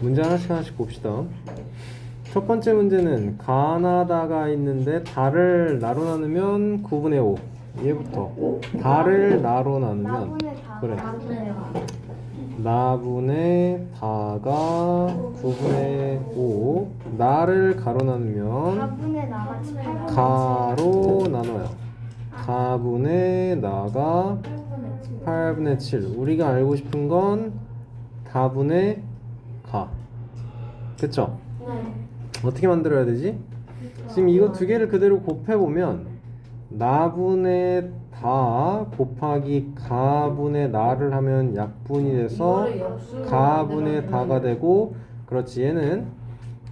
문제 하나씩 봅시다. 첫 번째 문제는 가나다가 있는데 달을 나로 나누면 9분의 5. 얘부터 달을 나로 나누면 그래. 나분의 다가 9분의 5. 나를 가로 나누면 4분의 나가 8분의 가로 나눠요. 4분의 나가 8분의 7. 우리가 알고 싶은 건 다분의 가. 그쵸? 네. 어떻게 만들어야 되지? 지금 이거 두 개를 그대로 곱해보면 나분의 다 곱하기 가분의 나를 하면 약분이 돼서 가분의 다가 되고, 그렇지, 얘는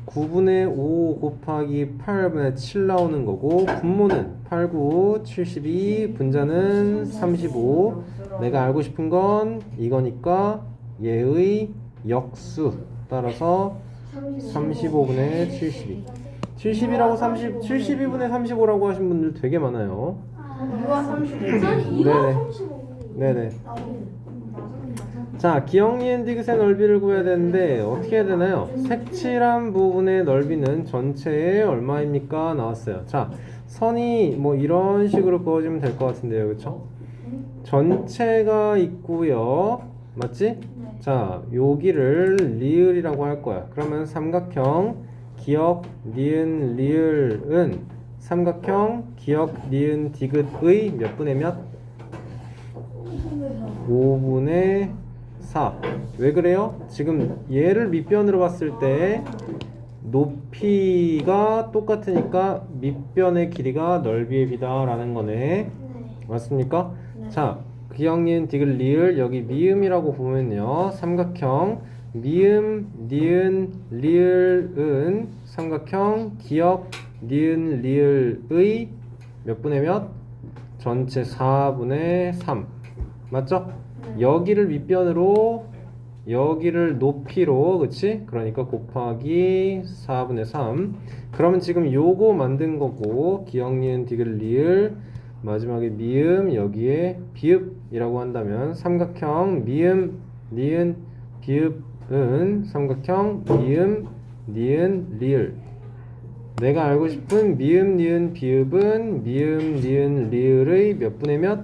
9분의 5 곱하기 8분의 7 나오는 거고, 분모는 8, 9, 72, 분자는 35. 내가 알고 싶은 건 이거니까 얘의 역수 따라서 35분의 72. 70이라고 30, 72분의 35라고 하신 분들 되게 많아요. 2와 35. 네네. 자, 기억, 니은, 디귿의 넓이를 구해야 되는데 어떻게 해야 되나요? 색칠한 부분의 넓이는 전체의 얼마입니까? 나왔어요. 자, 선이 뭐 이런 식으로 그어지면 될 것 같은데요. 그쵸? 전체가 있고요. 맞지? 자, 여기를 리을이라고 할 거야. 그러면 삼각형 기억, 니은, 리을은 삼각형 기억, 니은, 디귿의 몇 분의 몇? 5분의 4. 왜 그래요? 지금 얘를 밑변으로 봤을 때 높이가 똑같으니까 밑변의 길이가 넓이의 비다 라는 거네. 맞습니까? 자, 기억, 니은, 디귿, 리을, 여기 미음이라고 보면요, 삼각형 미음, 니은, 리을은 삼각형 기억, 니은, 리을의 몇 분의 몇? 전체 4분의 3. 맞죠? 여기를 밑변으로, 여기를 높이로, 그치? 그러니까 곱하기 4분의 3. 그러면 지금 요거 만든 거고, 기억, 니은, 디귿, 리을, 마지막에 미음, 여기에 비읍이라고 한다면 삼각형 미음, 니은, 비읍은 삼각형 미음, 니은, 리을. 내가 알고 싶은 미음, 니은, 비읍은 미음, 니은, 리을의 몇 분의 몇?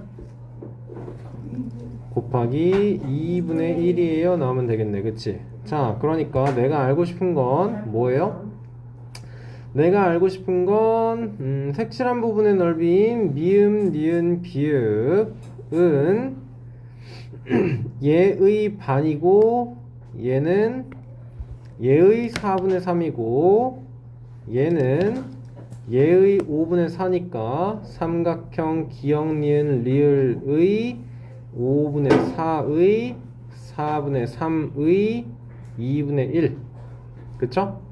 곱하기 2분의 1이에요. 나오면 되겠네. 그치? 자, 그러니까 내가 알고 싶은 건 뭐예요? 내가 알고 싶은 건 색칠한 부분의 넓이인 미음, 니은, 비읍은 얘의 반이고, 얘는 얘의 4분의 3이고, 얘는 얘의 5분의 4니까 삼각형 기억, 니은, 리을의 5분의 4의 4분의 3의 2분의 1. 그쵸?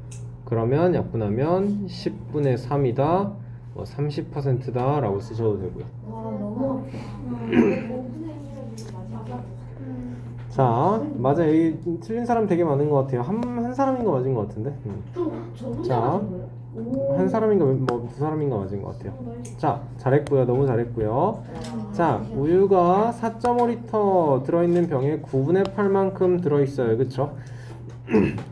그러면 약분하면 10분의 3이다, 뭐 30%다 라고 쓰셔도 되고요. 와, 너무 자, 맞아. 여기 틀린 사람 되게 많은 것 같아요. 한 사람인가 맞은 것 같은데. 자, 한 사람인가 뭐 두 사람인가 맞은 것 같아요. 자, 잘했고요. 너무 잘했고요. 자, 우유가 4.5리터 들어있는 병에 9분의 8만큼 들어있어요. 그쵸?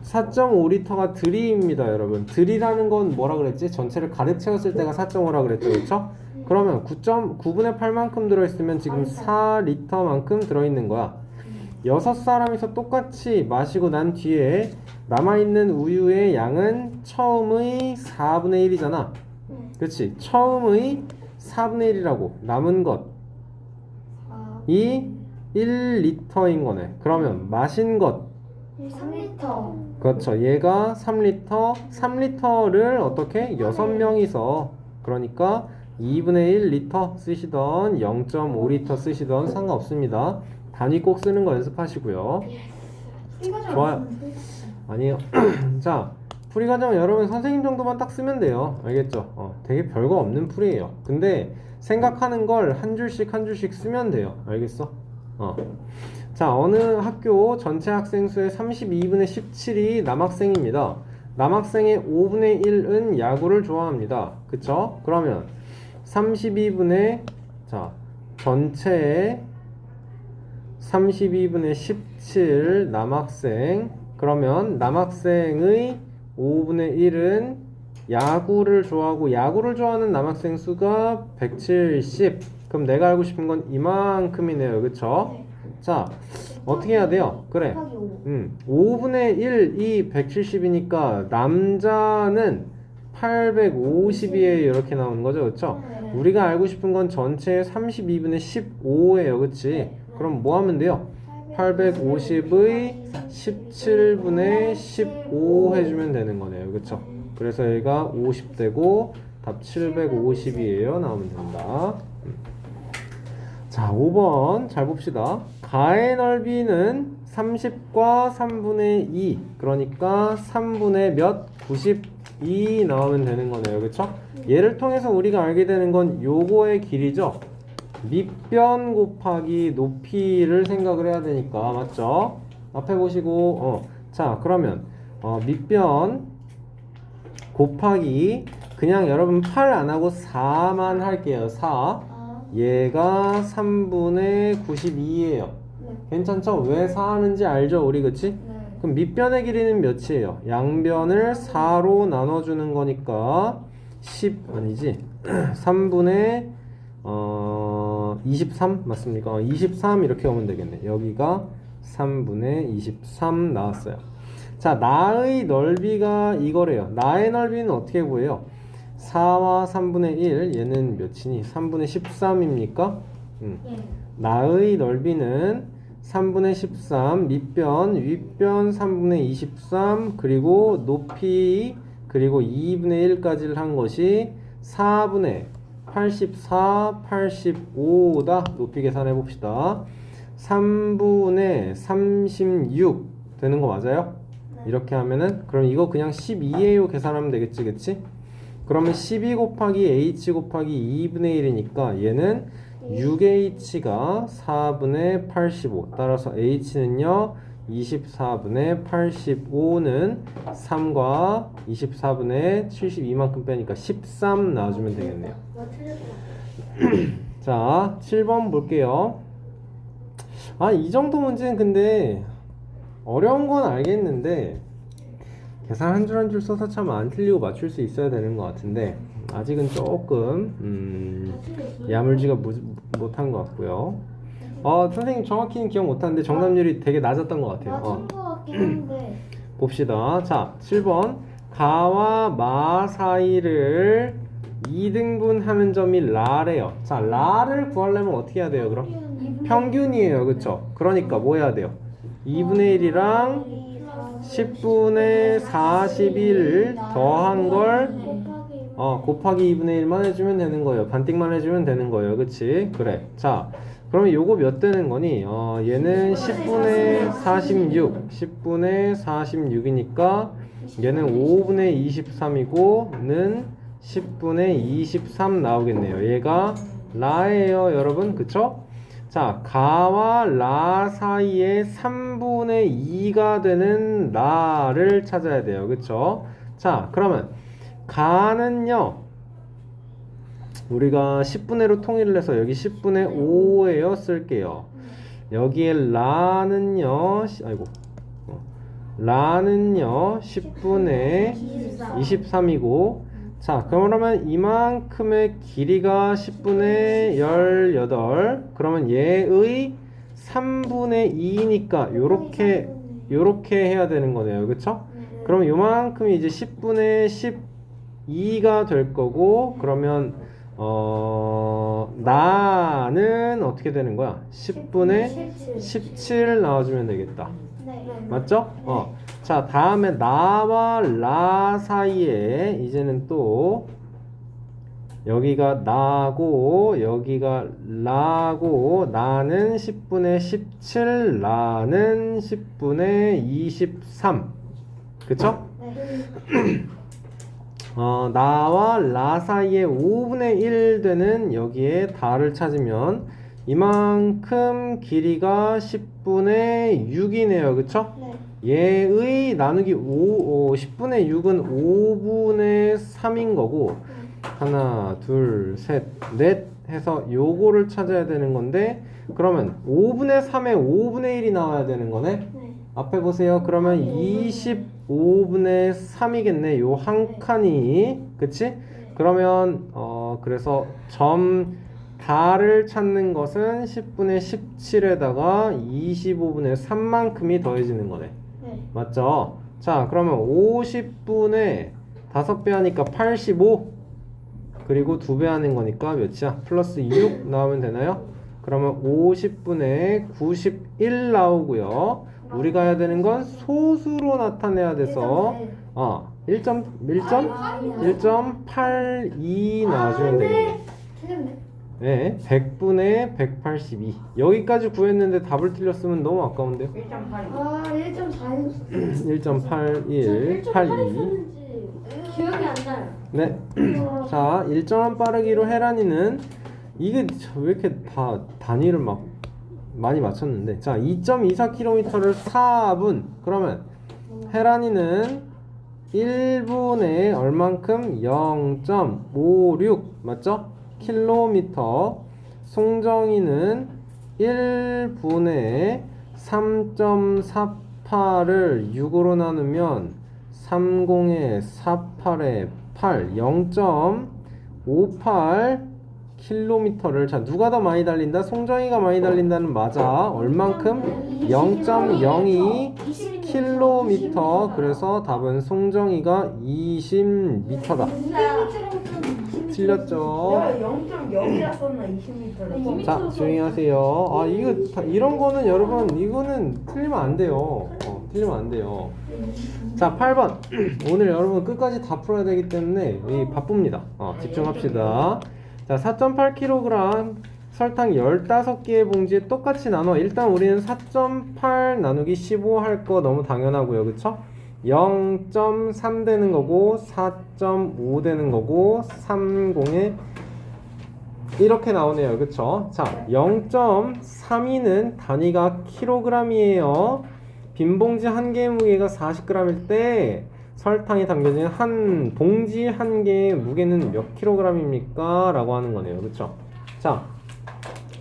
4.5리터가 들이입니다, 여러분. 들이라는 건 뭐라 그랬지? 전체를 가득 채웠을 때가 4.5라 그랬죠, 그렇죠? 그러면 9분의 8만큼 들어있으면 지금 4리터만큼 들어있는 거야. 6사람이서 똑같이 마시고 난 뒤에 남아있는 우유의 양은 처음의 4분의 1이잖아. 그렇지? 처음의 4분의 1이라고. 남은 것이 1리터인 거네. 그러면 마신 것, 3리터. 그렇죠. 얘가 3리터. 3리터를 어떻게? 6명이서, 그러니까 2분의 1리터 쓰시던 0.5리터 쓰시던 상관없습니다. 단위 꼭 쓰는 거 연습하시고요. 좋아요. 아니에요. 자, 풀이 과정 여러분 선생님 정도만 딱 쓰면 돼요. 알겠죠? 되게 별거 없는 풀이에요. 근데 생각하는 걸 한 줄씩 한 줄씩 쓰면 돼요. 알겠어? 자, 어느 학교 전체 학생 수의 32분의 17이 남학생입니다. 남학생의 5분의 1은 야구를 좋아합니다. 그쵸? 그러면 32분의, 자, 전체의 32분의 17 남학생, 그러면 남학생의 5분의 1은 야구를 좋아하고 야구를 좋아하는 남학생 수가 170. 그럼 내가 알고 싶은 건 이만큼이네요. 그쵸? 네. 자, 어떻게 해야 돼요? 그래. 곱하기 5. 5분의 1이 170이니까 남자는 850이에요. 이렇게 나오는 거죠. 그쵸? 네. 우리가 알고 싶은 건 전체의 32분의 15예요. 그치? 그럼 뭐 하면 돼요? 850의 17분의 15 해주면 되는 거네요. 그쵸? 그래서 여기가 50되고 답 750이에요. 나오면 된다. 자, 5번 잘 봅시다. 가의 넓이는 30과 3분의 2 그러니까 3분의 몇? 92 나오면 되는 거네요. 그쵸? 얘를 통해서 우리가 알게 되는 건 요거의 길이죠. 밑변 곱하기 높이를 생각을 해야 되니까 맞죠? 앞에 보시고 자 그러면 밑변 곱하기 그냥 여러분 8 안하고 4만 할게요. 4 얘가 3분의 92예요. 네. 괜찮죠? 왜 4 하는지 알죠? 우리 그치? 네. 그럼 밑변의 길이는 몇이에요? 양변을 4로 나눠주는 거니까 10 아니지 3분의 23 맞습니까? 23 이렇게 오면 되겠네. 여기가 3분의 23 나왔어요. 자, 나의 넓이가 이거래요. 나의 넓이는 어떻게 구해요? 4와 3분의 1 얘는 몇이니? 3분의 13입니까? 예. 나의 넓이는 3분의 13 밑변 윗변 3분의 23 그리고 높이 그리고 2분의 1까지를 한 것이 4분의 84, 85다. 높이 계산해 봅시다. 3분의 36 되는 거 맞아요? 네. 이렇게 하면은 그럼 이거 그냥 12예요 계산하면 되겠지 그치? 그러면 12 곱하기 h 곱하기 2분의 1이니까 얘는 6h가 4분의 85 따라서 h는요 24분의 85는 3과 24분의 72만큼 빼니까 13 나와주면 되겠네요. 자 7번 볼게요. 이 정도 문제는 근데 어려운 건 알겠는데 계산 한 줄 한 줄 써서 참 안 틀리고 맞출 수 있어야 되는 것 같은데 아직은 조금 야물지가 못한 것 같고요. 선생님 정확히는 기억 못하는데 정답률이 되게 낮았던 것 같아요. 맞은 거 같긴 한데. 봅시다. 자 7번 가와 마 사이를 2등분 하는 점이 라래요. 자 라를 구하려면 어떻게 해야 돼요 그럼? 평균이에요. 그쵸? 그러니까 뭐 해야 돼요? 2분의 1이랑 10분의 41 더한 걸 곱하기 2분의 1만 해주면 되는 거예요. 반띵만 해주면 되는 거예요. 그치? 그래. 자 그러면 요거 몇 되는 거니? 얘는 10분의 46 10분의 46이니까 얘는 5분의 23이고 는 10분의 23 나오겠네요. 얘가 라예요 여러분. 그쵸? 자 가와 라 사이에 3분의 2가 되는 라를 찾아야 돼요. 그쵸? 자 그러면 가는요 우리가 10분의로 통일을 해서 여기 10분의 5예요 쓸게요. 여기에 라는요 라는요 10분의 23이고 자 그러면 이만큼의 길이가 10분의 18 그러면 얘의 3분의 2니까 요렇게 해야 되는 거네요. 그쵸? 그럼 요만큼이 이제 10분의 12가 될 거고 그러면 나는 어떻게 되는 거야? 10분의 17 나와주면 되겠다. 네. 맞죠? 자 다음에 나와 라 사이에 이제는 또 여기가 나고 여기가 라고 나는 10분의 17 라는 10분의 23 그쵸? 네. 나와 라 사이에 5분의 1 되는 여기에 다를 찾으면 이만큼 길이가 10분의 6이네요. 그쵸? 네. 얘의 나누기 10분의 6은 5분의 3인 거고 하나 둘 셋 넷 해서 요거를 찾아야 되는 건데 그러면 5분의 3에 5분의 1이 나와야 되는 거네. 네. 앞에 보세요. 그러면 25분의 3이겠네. 요 한 칸이. 그치? 그러면 그래서 점 다를 찾는 것은 10분의 17에다가 25분의 3만큼이 더해지는 거네. 네. 맞죠? 자, 그러면 50분의 5배 하니까 85. 그리고 2배 하는 거니까 몇이야? 플러스 6 나오면 되나요? 그러면 50분의 91 나오고요. 우리가 해야 되는 건 소수로 나타내야 돼서 1.82 나와주면 되겠네. 틀렸네. 네, 100분의 182. 여기까지 구했는데 답을 틀렸으면 너무 아까운데요. 1.4. 1.81, 82. 기억이 안 나요. 네. 자, 일정한 빠르기로 헤란이는 이게 왜 이렇게 다 단위를 막 많이 맞췄는데. 자, 2.24km를 4분. 그러면 헤란이는 1분에 얼만큼? 0.56 맞죠? 킬로미터. 송정이는 1분에 3.48을 6으로 나누면 30에 48에 8 0.58 킬로미터를. 자, 누가 더 많이 달린다? 송정이가 많이 달린다는 맞아. 얼만큼? 0.02 킬로미터. 그래서 답은 송정이가 20m다. 틀렸죠? 0.0이라 썼나 20m를. 자, 조용히 하세요. 아, 이런 거는 여러분, 이거는 틀리면 안 돼요. 틀리면 안 돼요. 자, 8번. 오늘 여러분 끝까지 다 풀어야 되기 때문에 바쁩니다. 집중합시다. 자, 4.8kg 설탕 15개의 봉지에 똑같이 나눠. 일단 우리는 4.8 나누기 15 할 거 너무 당연하고요. 그쵸? 0.3 되는 거고 4.5 되는 거고 30에 이렇게 나오네요. 그쵸? 자, 0.32는 단위가 킬로그램이에요. 빈 봉지 한 개의 무게가 40g일 때 설탕이 담겨진 한 봉지 한 개의 무게는 몇 킬로그램입니까? 라고 하는 거네요. 그쵸? 자,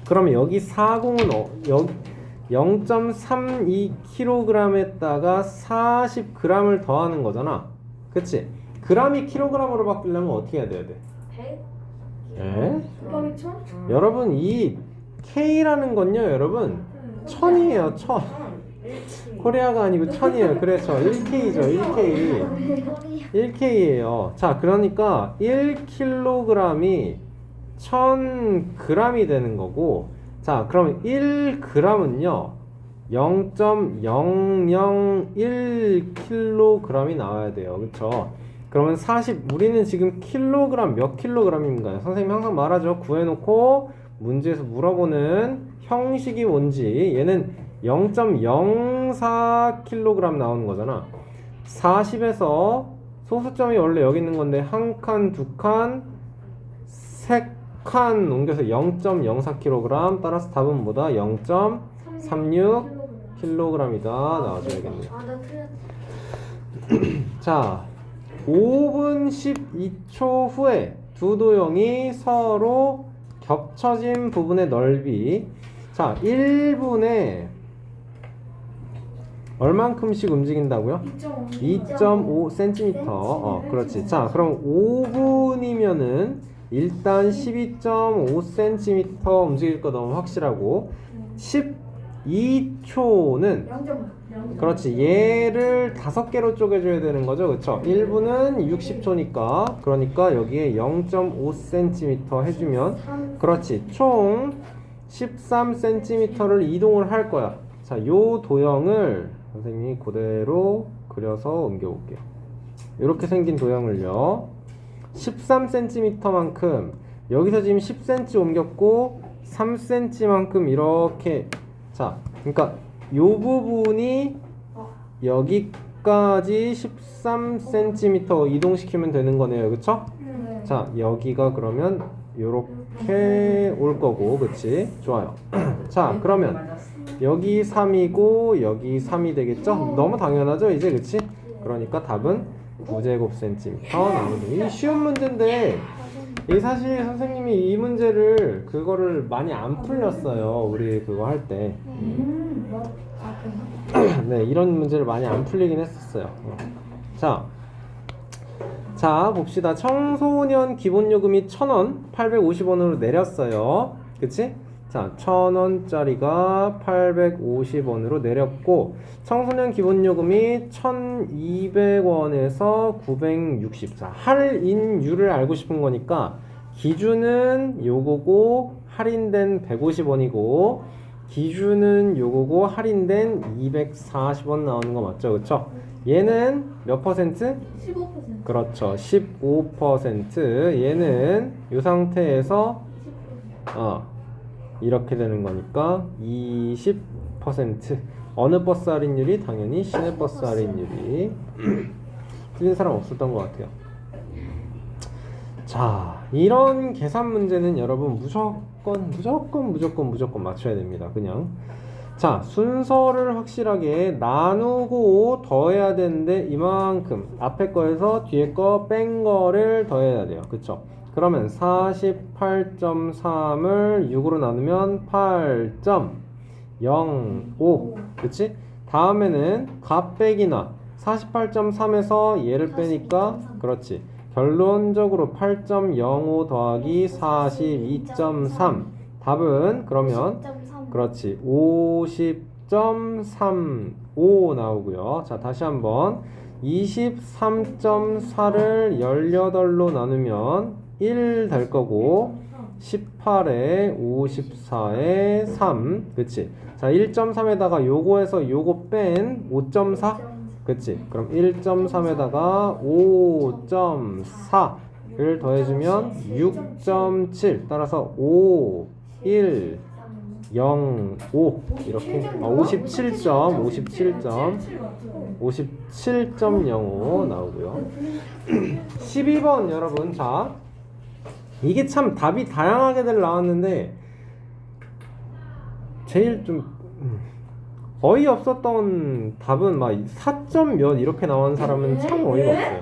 그러면 여기 40은 0.32kg에다가 40g을 더하는 거잖아. 그치? g이 킬로그램으로 바뀌려면 어떻게 해야 돼야 돼? 100? 여러분, 이 K라는 건요, 여러분, 천이에요, 천. 코리아가 아니고 천이에요. 그래서 1K죠, 1K. 1K예요. 자, 그러니까 1kg이 1000g이 되는 거고, 자, 그러면 1g은요 0.001kg이 나와야 돼요. 그쵸? 그러면 우리는 지금 킬로그램 몇 킬로그램인가요? 선생님이 항상 말하죠. 구해놓고 문제에서 물어보는 형식이 뭔지. 얘는 0.04kg 나오는 거잖아. 40에서 소수점이 원래 여기 있는 건데 한 칸, 두 칸, 세 칸 옮겨서 0.04kg. 따라서 답은 뭐다? 0.36kg이다 나와줘야겠네요. 나 틀렸어. 자, 5분 12초 후에 두 도형이 서로 겹쳐진 부분의 넓이. 자, 1분에 얼만큼씩 움직인다고요? 2.5cm. 그렇지. 자, 그럼 5분이면은 일단 12.5cm 움직일 거 너무 확실하고, 12초는 그렇지. 얘를 5개로 쪼개줘야 되는 거죠. 그쵸? 1분은 60초니까 그러니까 여기에 0.5cm 해주면 그렇지. 총 13cm를 이동을 할 거야. 자, 요 도형을 선생님이 그대로 그려서 옮겨볼게요. 이렇게 생긴 도형을요 13cm만큼 여기서 지금 10cm 옮겼고 3cm만큼 이렇게. 자, 그러니까 요 부분이 여기까지 13cm 이동시키면 되는 거네요. 그쵸? 자, 여기가 그러면 요렇게 올 거고, 그치? 좋아요. 자, 그러면 여기 3이고 여기 3이 되겠죠? 너무 당연하죠? 이제, 그치? 그러니까 답은 9제곱cm 나오는. 이 쉬운 문제인데 이 사실 선생님이 이 문제를 그거를 많이 안 풀렸어요. 우리 그거 할 때. 네, 이런 문제를 많이 안 풀리긴 했었어요. 자, 봅시다. 청소년 기본요금이 1,000원, 850원으로 내렸어요. 그치? 자, 1,000원짜리가 850원으로 내렸고, 청소년 기본요금이 1,200원에서 964. 할인율을 알고 싶은 거니까, 기준은 요거고, 할인된 150원이고, 기준은 요거고, 할인된 240원 나오는 거 맞죠? 그쵸? 얘는 몇 퍼센트? 15%. 그렇죠. 15%. 얘는 이 상태에서 이렇게 되는 거니까 20%. 어느 버스 할인율이? 당연히 시내버스 할인율이. 틀린 사람 없었던 것 같아요. 자, 이런 계산 문제는 여러분 무조건 맞춰야 됩니다. 그냥. 자, 순서를 확실하게 나누고 더해야 되는데 이만큼 앞에 거에서 뒤에 거 뺀 거를 더해야 돼요. 그쵸? 그러면 48.3을 6으로 나누면 8.05. 그치? 다음에는 값 빼기나 48.3에서 얘를 빼니까 그렇지. 결론적으로 8.05 더하기 42.3. 답은 그러면 그렇지 50.35 나오고요. 자, 다시 한번 23.4를 18로 나누면 1 될 거고 18에 54에 3. 그치? 자, 1.3에다가 요거에서 요거 뺀 5.4. 그치? 그럼 1.3에다가 5.4를 더해주면 6.7. 따라서 5, 1, 0, 5 이렇게 57.05 나오고요. 12번 여러분, 자, 이게 참 답이 다양하게들 나왔는데 제일 좀 어이없었던 답은 막 4점 몇 이렇게 나온 사람은 참 어이가 없어요.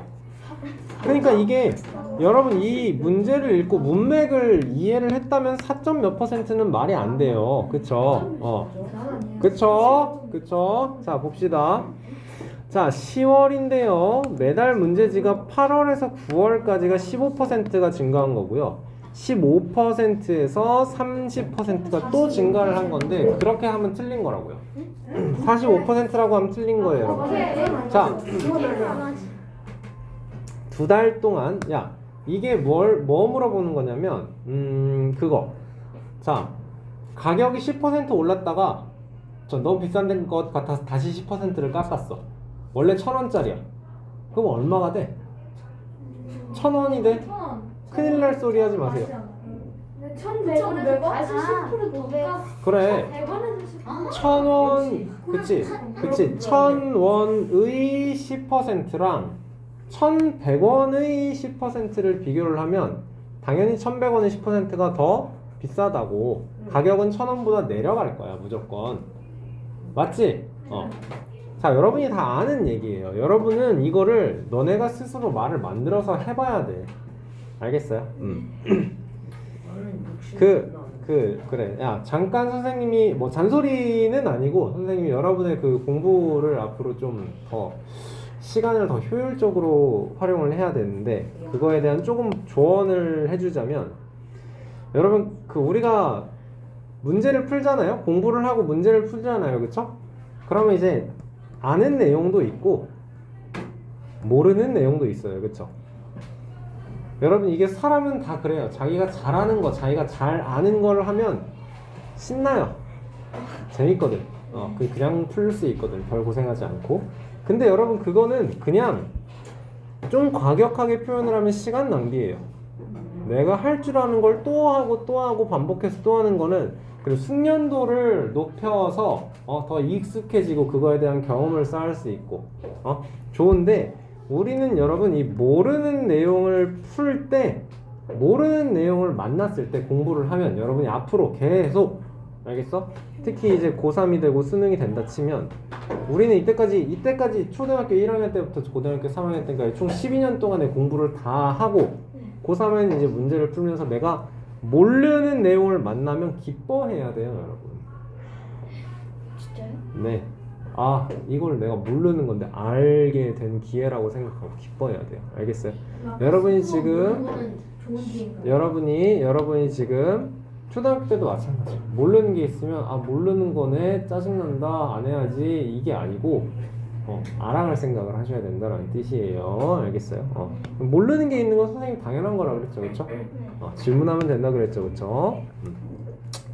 그러니까 이게 여러분 이 문제를 읽고 문맥을 이해를 했다면 4점 몇 %는 말이 안 돼요. 그쵸? 그쵸? 자, 봅시다. 자, 10월인데요. 매달 문제지가 8월에서 9월까지가 15%가 증가한 거고요. 15%에서 30%가 또 증가를 한 건데 그렇게 하면 틀린 거라고요. 45%라고 하면 틀린 거예요, 여러분. 자, 2달 동안, 야, 이게 뭐 물어보는 거냐면, 그거. 자, 가격이 10% 올랐다가, 너무 비싼 것 같아서 다시 10%를 깎았어. 원래 1,000원짜리야. 그럼 얼마가 돼? 1,000원이 돼? 큰일 날 소리 하지 마세요. 1,100원에서 다시 10%더 그래. 1,000원, 그치? 1,000원의 10%랑 1,100원의 10%를 비교를 하면 당연히 1,100원의 10%가 더 비싸다고. 가격은 1,000원보다 내려갈 거야, 무조건. 맞지? 자, 여러분이 다 아는 얘기예요. 여러분은 이거를 너네가 스스로 말을 만들어서 해봐야 돼. 알겠어요? 그래. 야, 잠깐 선생님이, 뭐, 잔소리는 아니고, 선생님이 여러분의 그 공부를 앞으로 좀 더, 시간을 더 효율적으로 활용을 해야 되는데, 그거에 대한 조금 조언을 해주자면, 여러분, 우리가 문제를 풀잖아요? 공부를 하고 문제를 풀잖아요. 그쵸? 그러면 이제, 아는 내용도 있고, 모르는 내용도 있어요. 그쵸? 여러분, 이게 사람은 다 그래요. 자기가 잘하는 거, 자기가 잘 아는 걸 하면 신나요. 재밌거든. 그냥 풀 수 있거든. 별 고생하지 않고. 근데 여러분, 그거는 그냥 좀 과격하게 표현을 하면 시간 낭비예요. 내가 할 줄 아는 걸 또 하고 또 하고 반복해서 또 하는 거는 그리고 숙련도를 높여서 더 익숙해지고 그거에 대한 경험을 쌓을 수 있고 좋은데, 우리는 여러분 이 모르는 내용을 풀 때, 모르는 내용을 만났을 때 공부를 하면 여러분이 앞으로 계속, 알겠어? 특히 이제 고3이 되고 수능이 된다 치면 우리는 이때까지 초등학교 1학년 때부터 고등학교 3학년 때까지 총 12년 동안의 공부를 다 하고 고3에는 이제 문제를 풀면서 내가 모르는 내용을 만나면 기뻐해야 돼요, 여러분. 진짜요? 네. 아, 이걸 내가 모르는 건데 알게 된 기회라고 생각하고 기뻐해야 돼요. 알겠어요? 여러분이 지금 여러분이 지금 초등학교 때도 마찬가지예요. 모르는 게 있으면 아 모르는 거네 짜증난다 안 해야지 이게 아니고 알아갈 생각을 하셔야 된다는 뜻이에요. 알겠어요? 모르는 게 있는 건 선생님 당연한 거라 그랬죠, 그렇죠? 질문하면 된다 그랬죠, 그렇죠?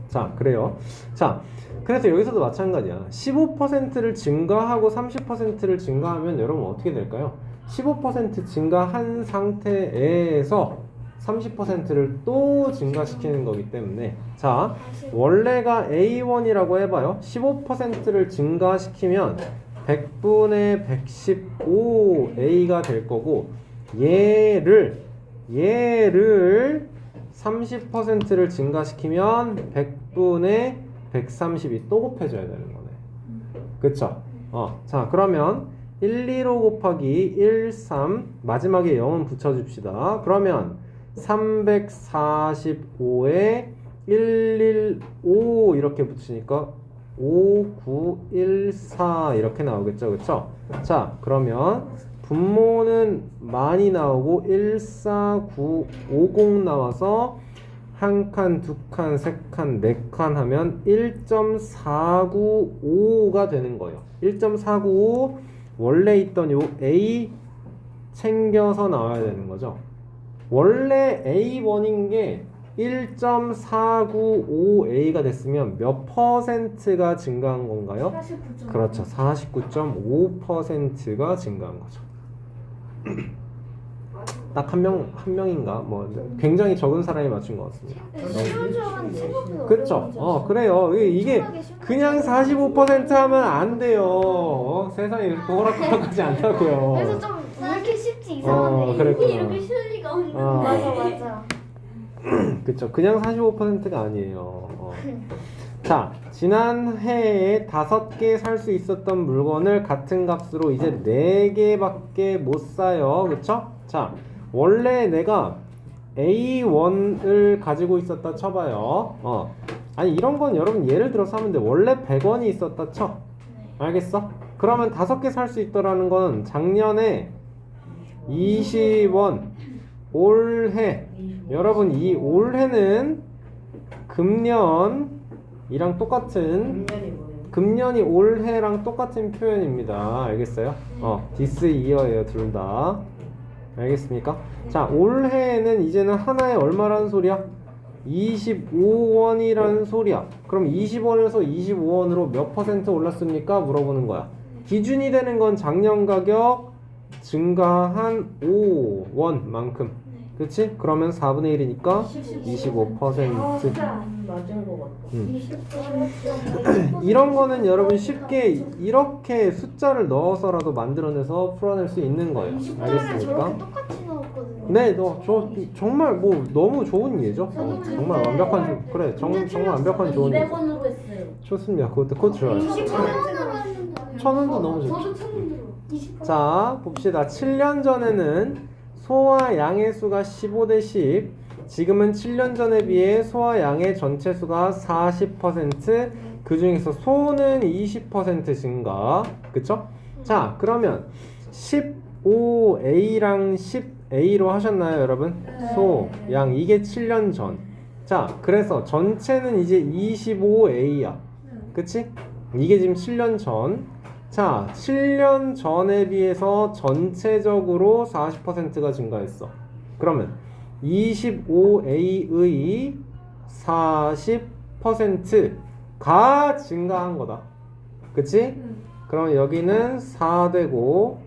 자, 그래요. 자, 그래서 여기서도 마찬가지야. 15%를 증가하고 30%를 증가하면 여러분 어떻게 될까요? 15% 증가한 상태에서 30%를 또 증가시키는 거기 때문에 자, 원래가 A1이라고 해봐요. 15%를 증가시키면 100분의 115A가 될 거고 얘를 30%를 증가시키면 100분의 132 또 곱해줘야 되는 거네. 그쵸? 자, 그러면 125 곱하기 13 마지막에 0은 붙여줍시다. 그러면 345에 115 이렇게 붙이니까 5914 이렇게 나오겠죠, 그쵸? 자, 그러면 분모는 많이 나오고 14950 나와서 한 칸, 두 칸, 세 칸, 네 칸 하면 1.495가 되는 거예요. 1.495 원래 있던 요 A 챙겨서 나와야 되는 거죠. 원래 A1인 게 1.495A가 됐으면 몇 퍼센트가 증가한 건가요? 49.5. 그렇죠. 49.5%가 증가한 거죠. 딱 한 명인가? 뭐 굉장히 적은 사람이 맞춘 것 같습니다. 시험은 생각보다 그렇죠. 그래요. 이게 그냥 45% 하면 안 돼요. 세상에 호락호락하지 않다고요. 그래서 좀 왜 이렇게 쉽지 이상한데 그랬구나. 이렇게 쉬울 리가 없는 어. 맞아 그쵸. 그냥 45%가 아니에요. 자, 지난 해에 5개 살 수 있었던 물건을 같은 값으로 이제 4개밖에 못 사요. 그쵸? 자, 원래 내가 A1을 가지고 있었다 쳐봐요. 아니, 이런 건 여러분 예를 들어서 하면 돼. 원래 100원이 있었다 쳐. 알겠어? 그러면 5개 살 수 있더라는 건 작년에 20원, 올해. 여러분, 이 올해는 금년이랑 똑같은 금년이 뭐예요? 금년이 올해랑 똑같은 표현입니다. 알겠어요? this year예요, 둘 다. 알겠습니까? 자, 올해에는 이제는 하나에 얼마라는 소리야? 25원이라는 소리야. 그럼 20원에서 25원으로 몇 퍼센트 올랐습니까? 물어보는 거야. 기준이 되는 건 작년 가격 증가한 5원만큼. 그치? 그러면 4분의 1이니까 25%. 맞은 거 같아. 이런 거는 여러분 쉽게 이렇게 숫자를 넣어서라도 만들어내서 풀어낼 수 있는 거예요. 알겠습니까? 저렇게 똑같이 나왔거든요. 네, 정말 뭐 너무 좋은 예죠. 정말 완벽한 그래, 정말 완벽한 좋은 예. 200원으로 했어요. 좋습니다. 그것도 좋아요. 20%로 했는데 1000원도 너무 좋죠. 저도 1000원으로 20%. 자, 봅시다. 7년 전에는 소와 양의 수가 15대 10. 지금은 7년 전에 비해 소와 양의 전체 수가 40%. 그 중에서 소는 20% 증가. 그쵸? 자, 그러면 15A랑 10A로 하셨나요, 여러분? 소, 양. 이게 7년 전. 자, 그래서 전체는 이제 25A야. 그치? 이게 지금 7년 전. 자, 7년 전에 비해서 전체적으로 40%가 증가했어. 그러면 25A의 40%가 증가한 거다. 그치? 그럼 여기는 4되고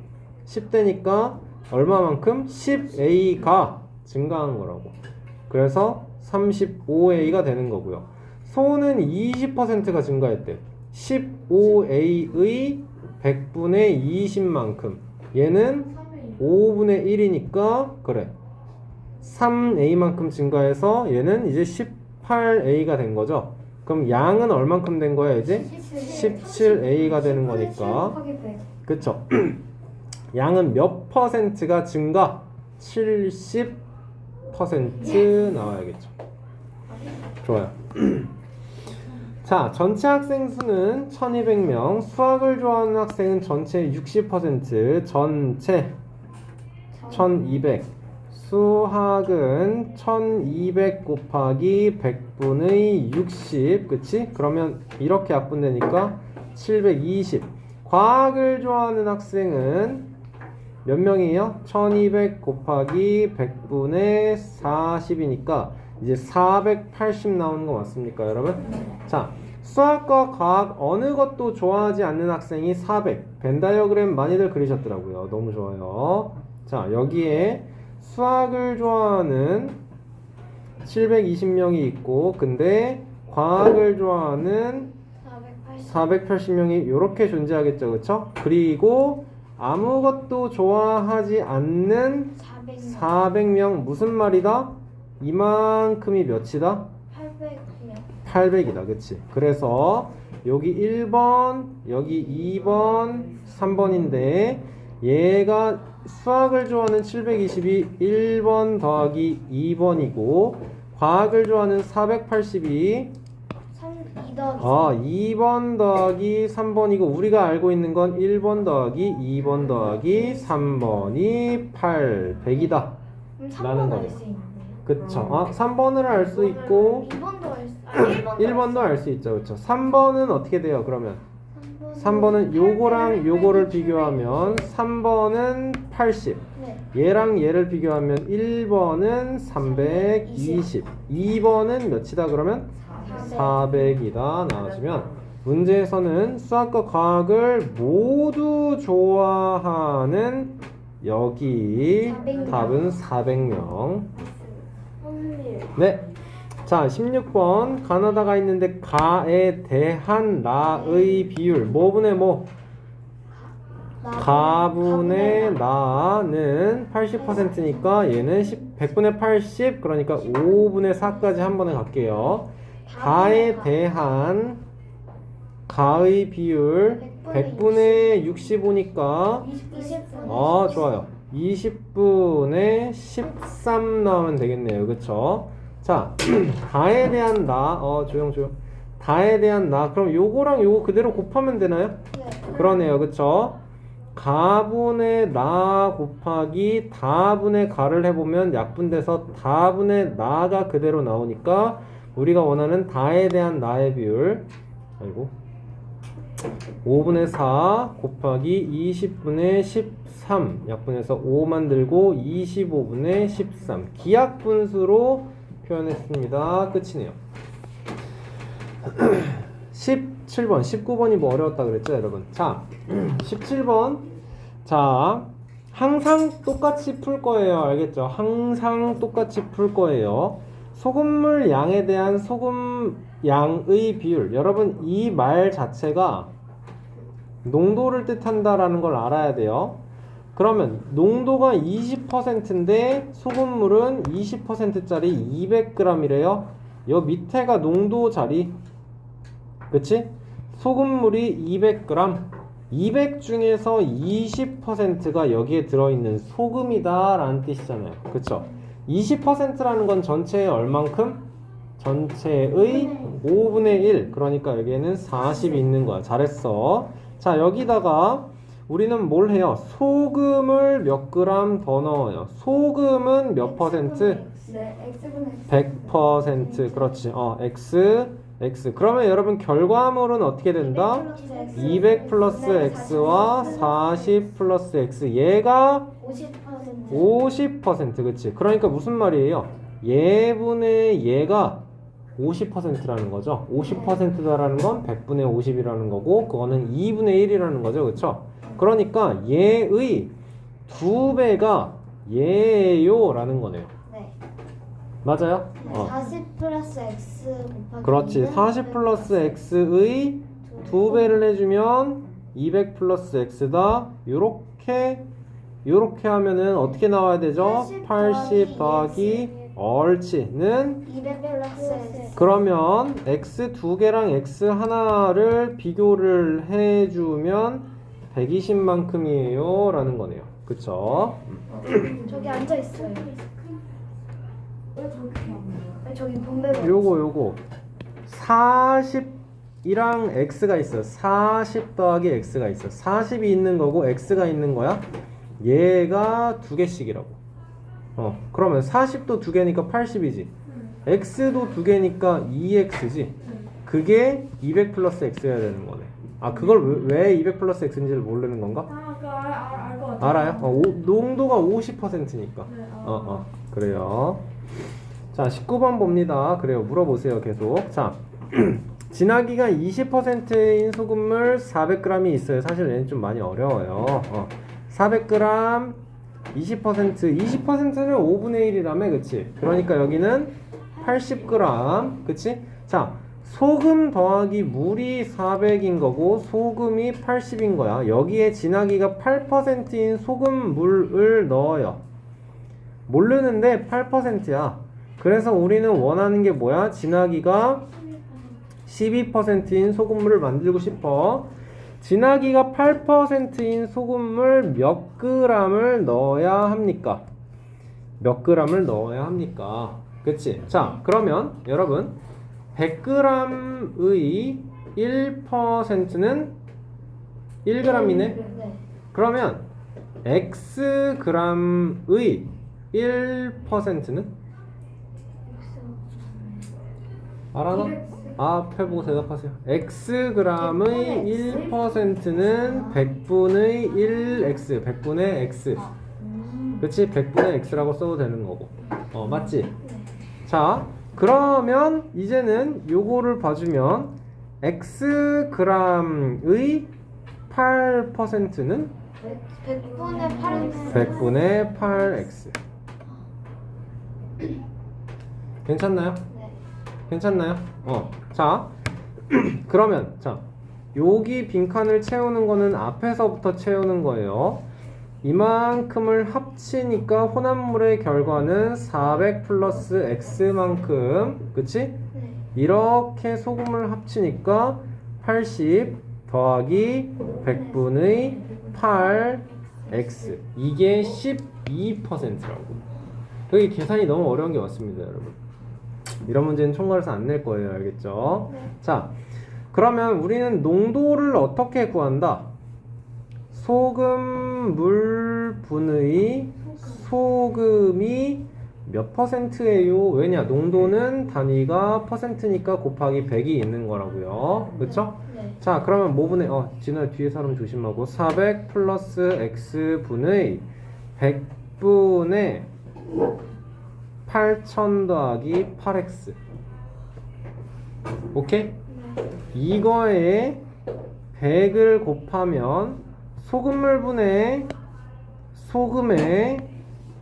10되니까 얼마만큼? 10A가 증가한 거라고. 그래서 35A가 되는 거고요. 소는 20%가 증가했대. 15A의 100분의 20만큼. 얘는 5분의 1이니까 그래. 3A만큼 증가해서 얘는 이제 18A가 된 거죠. 그럼 양은 얼만큼 된 거야 이제? 17A가 되는 거니까. 그쵸? 양은 몇 퍼센트가 증가? 70% 나와야겠죠. 좋아요. 자, 전체 학생 수는 1200명. 수학을 좋아하는 학생은 전체 60%, 전체 1200. 수학은 1200 곱하기 100분의 60. 그치? 그러면 이렇게 약분되니까 720. 과학을 좋아하는 학생은 몇 명이에요? 1200 곱하기 100분의 40이니까 이제 480 나오는 거 맞습니까, 여러분? 자, 수학과 과학 어느 것도 좋아하지 않는 학생이 400. 벤 다이어그램 많이들 그리셨더라고요. 너무 좋아요. 자, 여기에 수학을 좋아하는 720명이 있고, 근데 과학을 좋아하는 480명이 이렇게 존재하겠죠, 그쵸? 그리고 아무것도 좋아하지 않는 400명. 무슨 말이다? 이만큼이 몇이다? 800명. 800이다. 그치? 그래서 여기 1번, 여기 2번, 3번인데 얘가 수학을 좋아하는 720이 1번 더하기 2번이고 과학을 좋아하는 480이 2번 더하기 3번이고 우리가 알고 있는 건 1번 더하기 2번 더하기 3번이 800이다 라는 거예요. 그쵸? 3번을 알 수 있고 1번도 알 수 있죠. 그쵸? 3번은 어떻게 돼요? 그러면 3번은 요거랑 요거를 비교하면 3번은 80. 네. 얘랑 얘를 비교하면 1번은 320. 2번은 몇이다 그러면? 400이다 나와주면 문제에서는 수학과 과학을 모두 좋아하는 여기 400명. 답은 400명. 네. 자, 16번 가나다가 있는데 가에 대한 나의 비율 뭐분의 뭐? 가분의 나는 80%니까 얘는 100분의 80 그러니까 5분의 4까지 한 번에 갈게요. 가에 대한 가의 비율 100분의 65니까 20분. 좋아요. 20분의 13 나오면 되겠네요. 그쵸? 자, 다에 대한 나 조용 다에 대한 나 그럼 요거랑 요거 그대로 곱하면 되나요? 네. 그러네요. 그쵸? 가분의 나 곱하기 다분의 가를 해보면 약분돼서 다분의 나가 그대로 나오니까 우리가 원하는 다에 대한 나의 비율 5분의 4 곱하기 20분의 13 약분해서 5 만들고 25분의 13 기약분수로 표현했습니다. 끝이네요. 17번, 19번이 뭐 어려웠다 그랬죠, 여러분? 자, 17번. 자, 항상 똑같이 풀 거예요. 알겠죠? 항상 똑같이 풀 거예요. 소금물 양에 대한 소금 양의 비율. 여러분, 이 말 자체가 농도를 뜻한다라는 걸 알아야 돼요. 그러면 농도가 20%인데 소금물은 20%짜리 200g이래요. 요 밑에가 농도 자리. 그치? 소금물이 200g. 200 중에서 20%가 여기에 들어있는 소금이다 라는 뜻이잖아요. 그쵸? 20%라는 건 전체의 얼만큼? 전체의 5분의 1. 그러니까 여기에는 40이 있는 거야. 잘했어. 자, 여기다가 우리는 뭘 해요? 소금을 몇 그램 더 넣어요. 소금은 몇 퍼센트? 네, X분의 100%. 그렇지. X. 그러면 여러분 결과물은 어떻게 된다? 200 플러스 X와 40 플러스 X. 얘가 50%. 그치? 그러니까 무슨 말이에요? 얘분의 얘가 50%라는 거죠. 50%다라는 건 100분의 50이라는 거고 그거는 2분의 1이라는 거죠. 그쵸? 그러니까 얘의 2배가 얘예요 라는 거네요. 네. 맞아요? 40 플러스 X 곱하기 그렇지. 40 플러스 X의 2배를 해주면 200 플러스 X다. 요렇게 하면은 어떻게 나와야 되죠? 80 더하기 옳지는 200 플러스 X. 그러면 X 2개랑 X 하나를 비교를 해주면 120만큼이에요 라는 거네요. 그쵸? 저기 앉아 있어요. 왜 저기 본배가 요거 40 40이랑 x가 있어. 40 더하기 x가 있어. 40이 있는 거고 x가 있는 거야. 얘가 두 개씩이라고. 그러면 40도 두 개니까 80이지. x도 두 개니까 2x지. 그게 200 플러스 x여야 되는 거네. 아, 그걸 왜 200 플러스 x인지를 모르는 건가? 알것 같아요. 알아요? 농도가 50%니까. 네, 그래요. 자, 19번 봅니다. 그래요. 물어보세요. 계속. 자, 진하기가 20%인 소금물 400g이 있어요. 사실 얘는 좀 많이 어려워요. 400g 20%는 5분의 1이라며, 그치? 그러니까 여기는 80g, 그치? 자, 소금 더하기 물이 400인 거고 소금이 80인 거야. 여기에 진하기가 8%인 소금물을 넣어요. 모르는데 8%야. 그래서 우리는 원하는 게 뭐야? 진하기가 12%인 소금물을 만들고 싶어. 진하기가 8%인 소금물 몇 g을 넣어야 합니까? 몇 g을 넣어야 합니까? 그치? 자, 그러면 여러분 100g의 1%는 1g이네? 네. 그러면 xg의 1%는? 알아나? 앞에 보고 대답하세요. xg의 1%는 100분의 1x, 100분의 x. 그치? 100분의 x라고 써도 되는 거고. 맞지? 자, 그러면 이제는 요거를 봐주면 xg의 8%는 100분의 8x. 100분의 8x. 괜찮나요? 네. 괜찮나요? 자, 그러면 자, 여기 빈칸을 채우는 거는 앞에서부터 채우는 거예요. 이만큼을 합치니까 혼합물의 결과는 400 플러스 x만큼, 그치? 네. 이렇게 소금을 합치니까 80 더하기 100분의 8x, 이게 12%라고. 여기 계산이 너무 어려운 게 맞습니다, 여러분. 이런 문제는 총괄해서 안 낼 거예요. 알겠죠? 네. 자, 그러면 우리는 농도를 어떻게 구한다? 소금 물분의 소금이 몇 %예요? 왜냐? 농도는 단위가 %니까 곱하기 100이 있는 거라고요. 그쵸? 네. 자, 그러면 뭐분의 진호야 뒤에 사람 조심하고 400 플러스 x분의 100분의 8000 더하기 8x. 오케이? 네. 이거에 100을 곱하면 소금물분의 소금에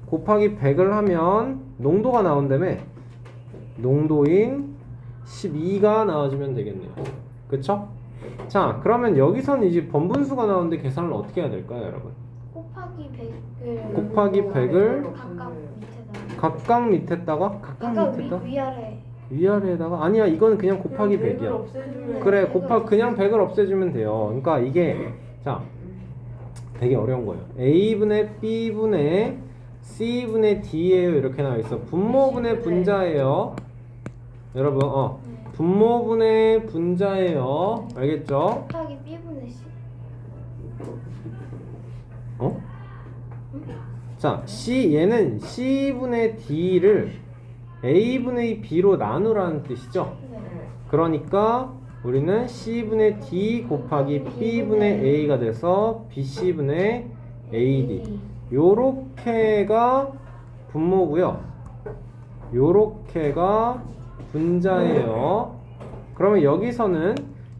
곱하기 100을 하면 농도가 나온다며. 농도인 12가 나와주면 되겠네요. 그쵸? 자, 그러면 여기선 이제 번분수가 나오는데 계산을 어떻게 해야 될까요, 여러분? 곱하기 100을 곱하기 100을 각각 밑에다. 각각 밑에다가? 각각 밑에다? 위아래. 위아래에다가? 아니야, 이거는 그냥 곱하기 100이야. 그래, 그냥 100을 없애주면 돼요. 그러니까 이게 자, 되게 어려운 거예요. A분의 B분의 C분의 D예요. 이렇게 나와 있어. 분모분의 분자예요. 여러분, 분모분의 분자예요. 알겠죠? 곱하기 B분의 C. 자, 얘는 C분의 D를 A분의 B로 나누라는 뜻이죠. 네. 그러니까 우리는 C분의 D 곱하기 B분의 A가 돼서 BC분의 AD. 요렇게가 분모고요. 요렇게가 분자예요. 그러면 여기서는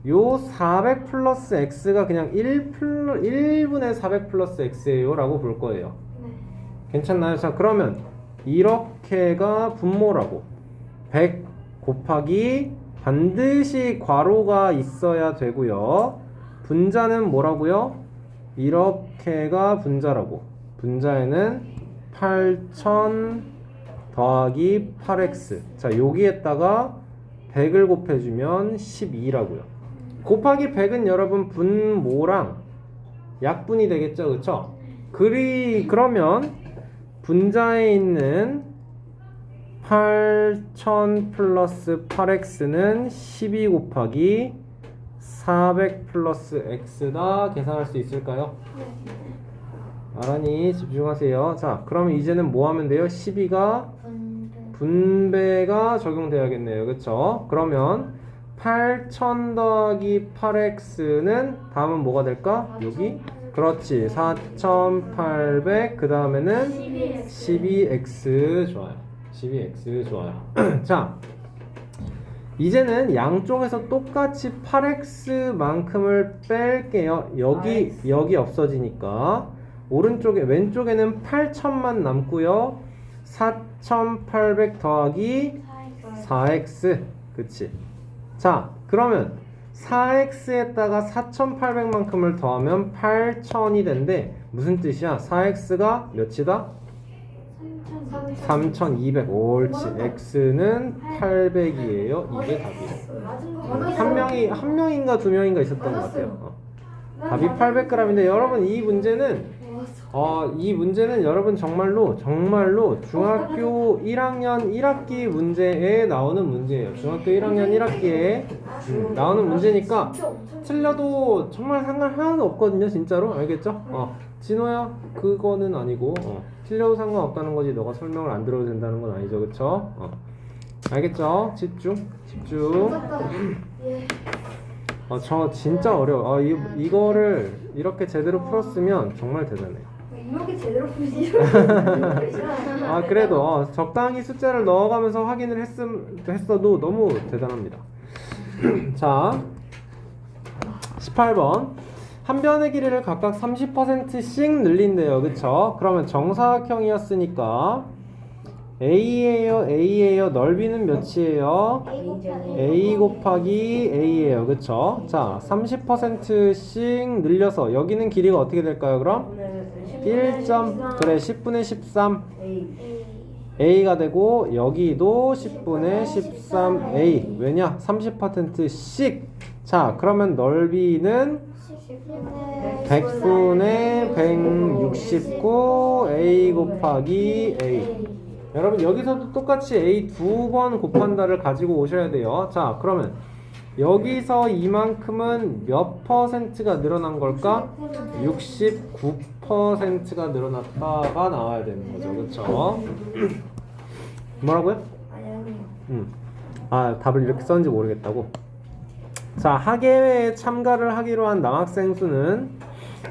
요 400 플러스 X가 그냥 1분의 400 플러스 X예요 라고 볼 거예요. 네. 괜찮나요? 자, 그러면 이렇게가 분모라고. 100 곱하기 반드시 괄호가 있어야 되고요. 분자는 뭐라고요? 이렇게가 분자라고. 분자에는 8000 더하기 8x. 자, 여기에다가 100을 곱해주면 12라고요. 곱하기 100은 여러분 분모랑 약분이 되겠죠, 그쵸? 그러면 분자에 있는 8000 플러스 8x는 12 곱하기 400 플러스 x다 계산할 수 있을까요? 아란이 집중하세요. 자, 그러면 이제는 뭐 하면 돼요? 12가 분배가 적용돼야겠네요. 그쵸? 그러면 8000 더하기 8x는 다음은 뭐가 될까? 여기? 그렇지. 4800 그 다음에는 12x 좋아요. 12x 좋아요. 자, 이제는 양쪽에서 똑같이 8x만큼을 뺄게요. 여기 없어지니까 오른쪽에 왼쪽에는 8000만 남고요. 4800 더하기 4x 그치? 자, 그러면 4x에다가 4800만큼을 더하면 8000이 된대. 무슨 뜻이야? 4x가 몇이다? 3200. 옳지. x는 800이에요. 이게 답이에요. 한 명인가 두 명인가 있었던 것 같아요. 답이 800g인데 여러분 이 문제는 여러분 정말로 중학교 1학년 1학기 문제에 나오는 문제예요. 중학교 1학년 1학기에 나오는 문제니까 틀려도 정말 상관 하나도 없거든요. 진짜로 알겠죠? 진호야 그거는 아니고 틀려도 상관없다는 거지. 너가 설명을 안 들어도 된다는 건 아니죠. 그쵸? 알겠죠? 집중. 저 진짜 어려워. 이거를 이렇게 제대로 풀었으면 정말 대단해요. 이렇게 제대로 풀지. 그래도 적당히 숫자를 넣어가면서 확인을 했어도 너무 대단합니다. 자, 18번. 한 변의 길이를 각각 30%씩 늘린대요. 그쵸? 그러면 정사각형이었으니까 A예요. 넓이는 몇이에요? A 곱하기 A예요. 그쵸? 자, 30%씩 늘려서 여기는 길이가 어떻게 될까요? 그럼 1. 10분의 13 A가 되고 여기도 10분의 13A. 왜냐? 30%씩. 자, 그러면 넓이는 100분의 169 A 곱하기 A. 여러분 여기서도 똑같이 A 두 번 곱한다를 가지고 오셔야 돼요. 자, 그러면 여기서 이만큼은 몇 %가 늘어난 걸까? 69%가 늘어났다가 나와야 되는 거죠. 그렇죠? 뭐라고요? 답을 이렇게 썼는지 모르겠다고. 자, 학예회에 참가를 하기로 한 남학생 수는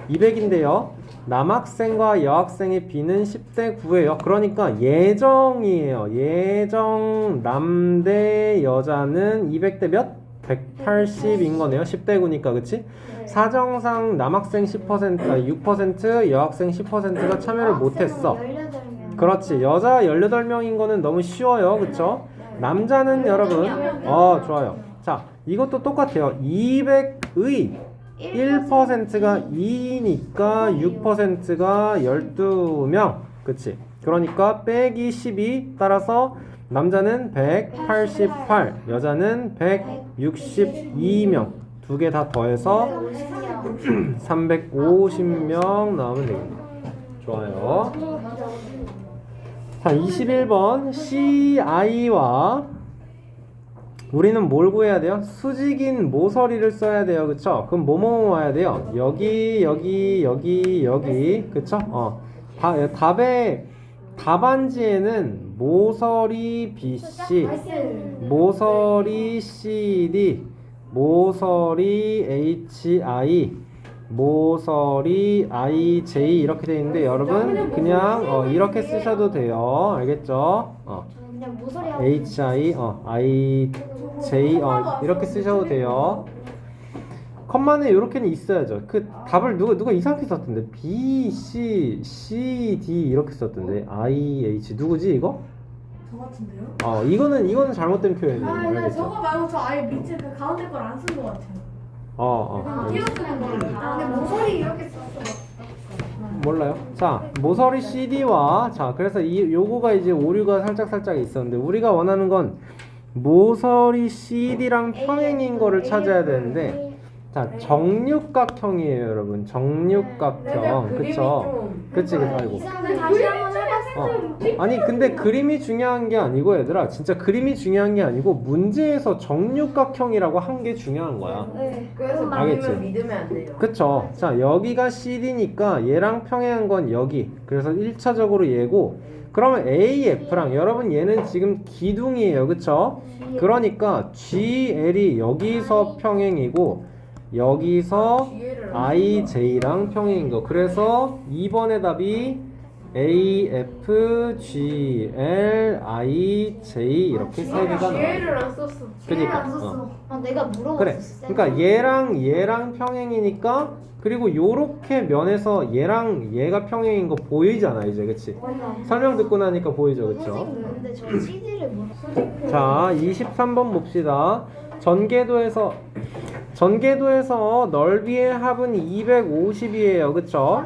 200인데요. 남학생과 여학생의 비는 10대 9예요. 그러니까 예정이에요. 예정 남대 여자는 200대 몇? 180인 거네요. 10대 9니까 그치? 사정상 남학생 6%, 여학생 10%가 참여를 못했어. 그렇지. 여자 18명인 거는 너무 쉬워요. 그쵸? 남자는 여러분 좋아요. 자, 이것도 똑같아요. 200의 1%가 2니까 6%가 12명. 그치? 그러니까 빼기 12 따라서 남자는 188, 여자는 162명. 두 개 다 더해서 350명 나오면 되겠네요. 좋아요. 자, 21번 CI와 우리는 뭘 구해야 돼요? 수직인 모서리를 써야 돼요. 그쵸? 그럼 뭐뭐 와야 돼요? 여기. 그쵸? 답의 답안지에는 모서리 BC, 모서리 CD, 모서리 HI, 모서리 IJ 이렇게 되어 있는데 여러분 그냥 이렇게 쓰셔도 돼요. 알겠죠? 그냥 모서리 HI, IJ 이렇게 쓰셔도 돼요. 컴마는 이렇게는 있어야죠. 그 답을 누가 이상하게 썼던데 B, C, C, D 이렇게 썼던데 I, H 누구지 이거? 저 같은데요? 이거는 잘못된 표현이에요. 알겠죠? 저거 말고 저 아예 밑에 그 가운데 걸 안 쓴 것 같아요. 띄어쓰는 거를. 근데 모서리 이렇게 썼어. 몰라요. 자, 모서리 CD와 그래서 요거가 이제 오류가 살짝 있었는데 우리가 원하는 건 모서리 CD랑 평행인 거를 찾아야 되는데 자, 정육각형이에요, 여러분. 정육각형. 그쵸? 그치. 아이고. 다시 한번 해봤어요. 아니 근데 그림이 중요한 게 아니고 얘들아 진짜 그림이 중요한 게 아니고 문제에서 정육각형이라고 한 게 중요한 거야. 네. 그래서 알겠지? 믿으면 안 돼요. 그쵸? 자 여기가 CD니까 얘랑 평행한 건 여기. 그래서 1차적으로 얘고 그러면 AF랑 여러분 얘는 지금 기둥이에요. 그쵸? 그러니까 GL이 여기서 평행이고 여기서 IJ랑 평행인 거. 그래서 2번의 답이 AFGL IJ 이렇게 세 개가 나와요. 기회를 안 썼어. 그니까 안 썼어. 아 내가 물어봤어. 그래. 그러니까 얘랑 평행이니까 그리고 요렇게 면에서 얘랑 얘가 평행인 거 보이잖아 이제 그치? 설명 듣고 나니까 보이죠 그쵸? 선생님 근데 저 CD를 물었어. 자 23번 봅시다. 전개도에서 넓이의 합은 250이에요 그쵸?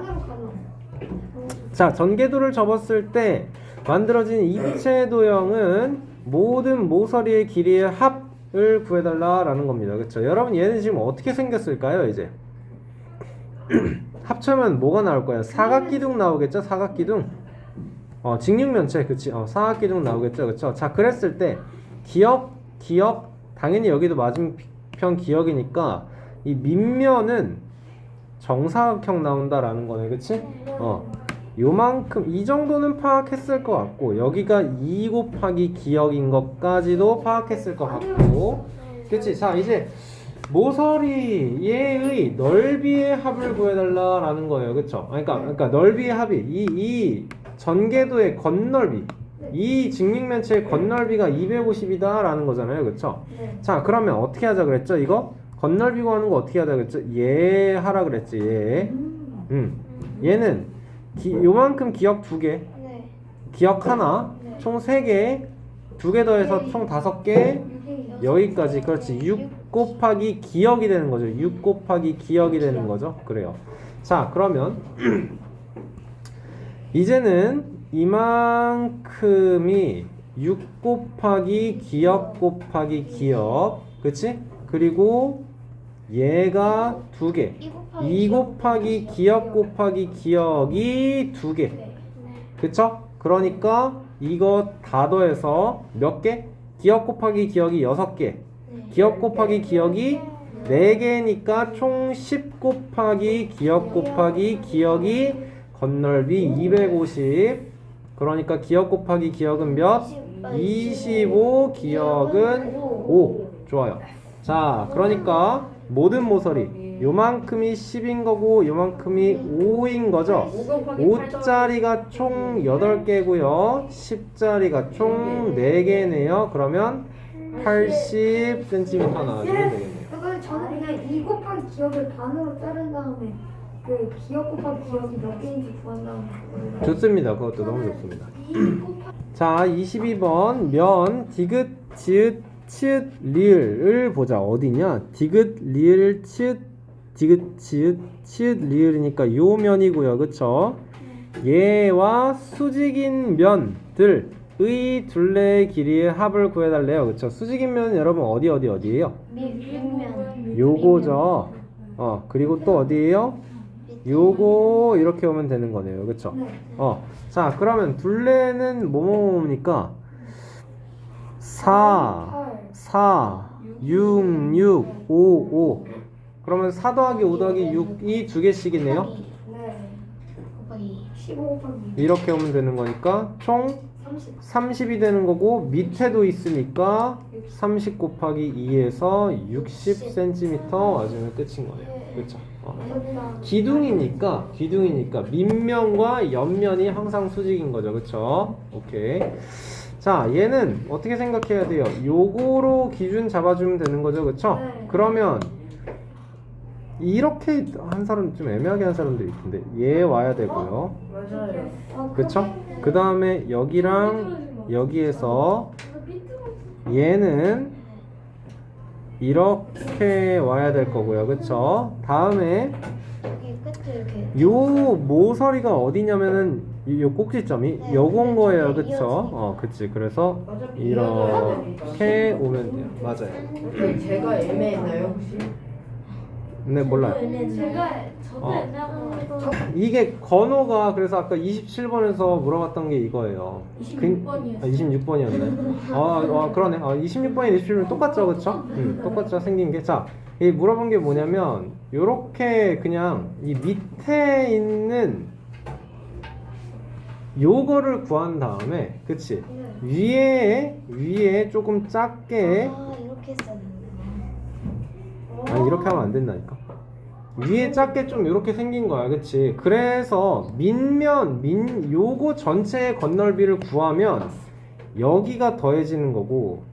자 전개도를 접었을 때 만들어진 입체 도형은 모든 모서리의 길이의 합을 구해달라라는 겁니다 그쵸? 여러분 얘는 지금 어떻게 생겼을까요 이제? 합쳐면 뭐가 나올 거예요? 사각기둥 나오겠죠? 사각기둥. 직육면체 그치? 사각기둥 나오겠죠? 그쵸? 자 그랬을 때 기역 당연히 여기도 맞은편 기역이니까 이 밑면은 정사각형 나온다라는 거네 그치? 요만큼 이 정도는 파악했을 것 같고 여기가 2 곱하기 기역인 것까지도 파악했을 것 같고 그치? 자 이제 모서리의 넓이의 합을 구해달라라는 거예요 그쵸? 그러니까 넓이의 합이 이 전개도의 건널비 이 직육면체의 건널비가 250이다 라는 거잖아요 그쵸? 자 그러면 어떻게 하자 그랬죠 이거? 건널비 구하는 거 어떻게 하자 그랬죠? 얘 하라 그랬지 얘 얘는 요만큼 기역 2개 네. 기역 하나 총 3개 2개 더해서 총 5개 여기까지 그렇지 6 곱하기 기역이 되는 거죠 6 곱하기 기역이 되는 거죠 그래요 자 그러면 이제는 이만큼이 6 곱하기 기역 곱하기 기역 그치? 그리고 얘가 2개 2 곱하기 기역 곱하기 기역이 2개 그쵸? 그러니까 이거 다 더해서 몇 개? 기역 곱하기 기역이 6개 기역 곱하기 기역이 4개니까 총 10 곱하기 기역 곱하기 기역이 건널비 250 그러니까 기역 곱하기 기역은 몇? 25 기역은 5 좋아요 자 그러니까 모든 모서리 요만큼이 10인 거고 요만큼이 5인 거죠 5짜리가 총 8개고요 10짜리가 총 4개네요 그러면 80cm 나와주면 되겠네요 그걸 저는 그냥 2 곱하기 기억을 반으로 자른 다음에 그 기억 곱하기 기억이 몇 개인지 구한 다음에 좋습니다 그것도 너무 좋습니다 자 22번 면 디귿 지읒 치읒 리을을 보자 어디냐 디귿 리을 치읒 디귿 지읒 치읒 리을이니까 요 면이고요 그쵸 얘와 수직인 면들 의 둘레의 길이의 합을 구해달래요 그쵸 수직인 면은 여러분 어디에요 밑면 요거죠 그리고 또 어디에요 요거 이렇게 오면 되는 거네요 그쵸 자 그러면 둘레는 뭐뭐뭐니까 4 6 6 5 5 그러면 4 더하기 5 더하기 6이 2개씩이네요 곱하기 15 곱하기 이렇게 오면 되는 거니까 총 30이 되는 거고 밑에도 있으니까 30 곱하기 2에서 60cm 와주면 끝인 거네요 그렇죠? 기둥이니까 밑면과 옆면이 항상 수직인 거죠 그렇죠? 오케이 자 얘는 어떻게 생각해야 돼요? 요거로 기준 잡아주면 되는 거죠 그렇죠? 그러면 이렇게 한 사람 좀 애매하게 한 사람들이 있던데 얘 와야 되고요 맞아요. 그쵸? 그 다음에 여기랑 여기에서 얘는 이렇게 와야 될 거고요 그쵸? 다음에 여기 끝에 이렇게 요 모서리가 어디냐면은 요 꼭지점이 요건 거예요 그쵸? 그치 그래서 이렇게 오면 돼요 맞아요 제가 애매했나요 혹시? 네, 몰라요. 저도 어. 애매하고 이게 건호가 그래서 아까 27번에서 물어봤던 게 이거예요. 26번이었어요. 26번이었네. 그러네. 26번이 27번 똑같죠, 그쵸? 똑같죠, 생긴 게. 자, 이 물어본 게 뭐냐면, 요렇게 그냥 이 밑에 있는 요거를 구한 다음에, 그치? 위에 조금 작게, 이렇게 했어야 되는데. 이렇게 하면 안 된다니까. 위에 작게 좀 이렇게 생긴 거야, 그치? 그래서 요거 전체의 건널비를 구하면 여기가 더해지는 거고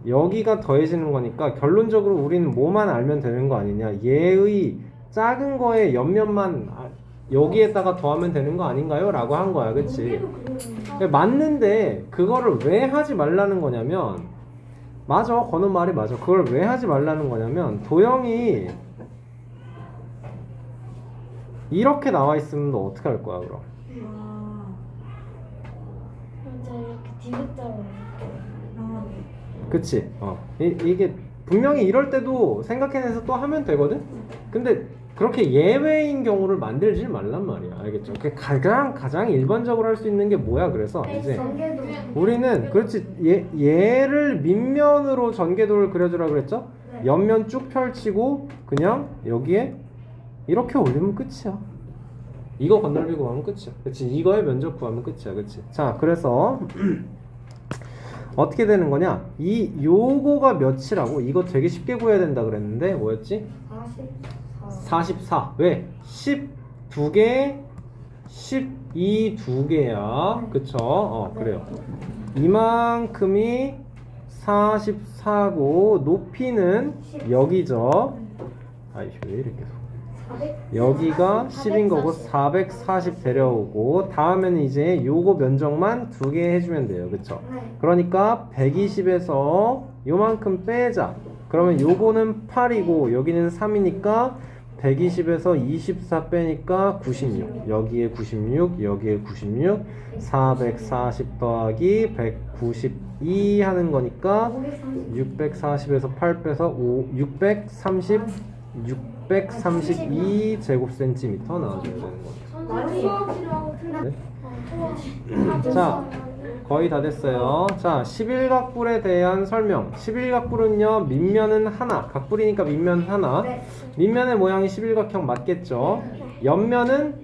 여기가 더해지는 거니까 결론적으로 우리는 뭐만 알면 되는 거 아니냐? 얘의 작은 거의 옆면만 여기에다가 더하면 되는 거 아닌가요? 라고 한 거야, 그치? 맞는데 그거를 왜 하지 말라는 거냐면, 맞아, 건우 말이 맞아. 그걸 왜 하지 말라는 거냐면, 도형이 이렇게 나와 있으면 너 어떻게 할 거야, 그럼? 그럼 제가 이렇게 디귿자로 그치? 이게 분명히 이럴 때도 생각해내서 또 하면 되거든? 근데 그렇게 예외인 경우를 만들지 말란 말이야. 알겠죠? 가장 일반적으로 할 수 있는 게 뭐야? 그래서 이제 우리는 그렇지, 얘를 밑면으로 전개도를 그려주라 그랬죠? 옆면 쭉 펼치고 그냥 여기에 이렇게 올리면 끝이야. 이거 건널비 구하면 끝이야. 그치? 이거의 면적 구하면 끝이야. 그치? 자, 그래서 어떻게 되는 거냐? 요거가 몇이라고? 이거 되게 쉽게 구해야 된다 그랬는데 뭐였지? 44. 왜? 12개, 12 2개야. 그쵸? 그래요. 이만큼이 44고 높이는 여기죠. 왜 이렇게 여기가 10인 거고 440 데려오고 다음에는 이제 요거 면적만 2개 해주면 돼요. 그쵸? 그러니까 120에서 요만큼 빼자. 그러면 요거는 8이고 여기는 3이니까 120에서 24 빼니까 96. 여기에 96, 여기에 96. 440 더하기 192 하는 거니까 640에서 8 빼서 632 제곱센티미터 나와줘야 되는 거죠. 네? 자, 거의 다 됐어요. 자, 11각불에 대한 설명. 11각불은요, 밑면은 하나. 각불이니까 밑면 하나. 밑면의 모양이 11각형 맞겠죠? 옆면은